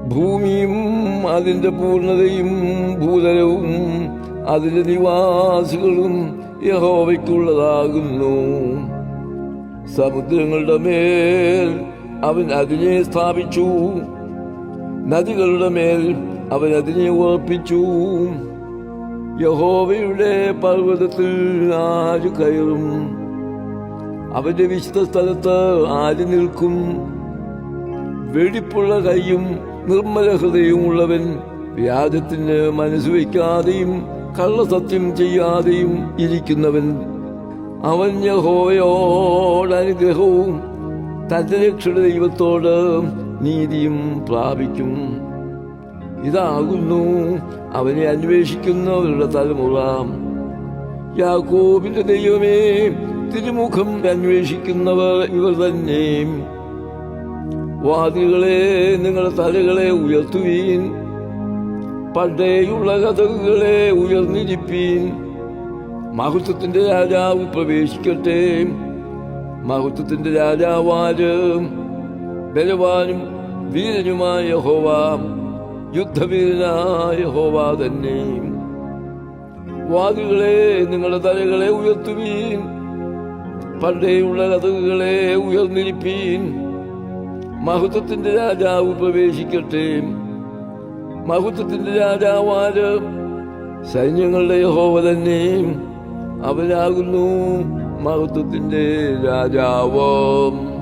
ഭൂമിയും അതിന്റെ പൂർണ്ണതയും ഭൂതലവും അതിന്റെ നിവാസികളും യഹോവയ്ക്കുള്ളതാകുന്നു. സമുദ്രങ്ങളുടെ മേൽ അവൻ അതിനെ സ്ഥാപിച്ചു, നദികളുടെ മേൽ അവൻ അതിനെ ഉറപ്പിച്ചു. യഹോവയുടെ പർവ്വതത്തിൽ ആര് കയറും? അവന്റെ വിശുദ്ധ സ്ഥലത്ത് ആര് നിൽക്കും? വെടിപ്പുള്ള കൈയും നിർമ്മല ഹൃദയവുമുള്ളവൻ, വ്യാജത്തിന് മനസ്സ് വയ്ക്കാതെയും കള്ളസത്യം ചെയ്യാതെയും ഇരിക്കുന്നവൻ. അവൻ യഹോവയോട് അനുഗ്രഹവും തന്റെ രക്ഷയുടെ ദൈവത്തോട് നീതിയും പ്രാപിക്കും. ഇതാകുന്നു അവനെ അന്വേഷിക്കുന്നവരുടെ തലമുറ. യാക്കോബിന്റെ ദൈവമേ, തിരുമുഖം അന്വേഷിക്കുന്നവർ ഇവർ തന്നെ. വാതിലുകളെ, നിങ്ങളുടെ തലകളെ ഉയർത്തുവീൻ, പണ്ടേയുള്ള കതകുകളെ ഉയർന്നിരിപ്പീൻ. മഹത്വത്തിന്റെ രാജാവ് പ്രവേശിക്കട്ടെ. മഹത്വത്തിന്റെ രാജാവാര്? ബലവാനും വീരനുമായ യഹോവ, യുദ്ധവീരനായ യഹോവ തന്നെ. വാതിലുകളെ, നിങ്ങളുടെ തലകളെ ഉയർത്തുവീൻ, പണ്ടേയുള്ള കതകുകളെ ഉയർന്നിരിപ്പീൻ. മഹത്വത്തിന്റെ രാജാവ് പ്രവേശിക്കട്ടെ. മഹത്വത്തിന്റെ രാജാവാര്? സൈന്യങ്ങളുടെ യഹോവ തന്നെ. അവനാകുന്നു മഹത്വത്തിന്റെ രാജാവ്.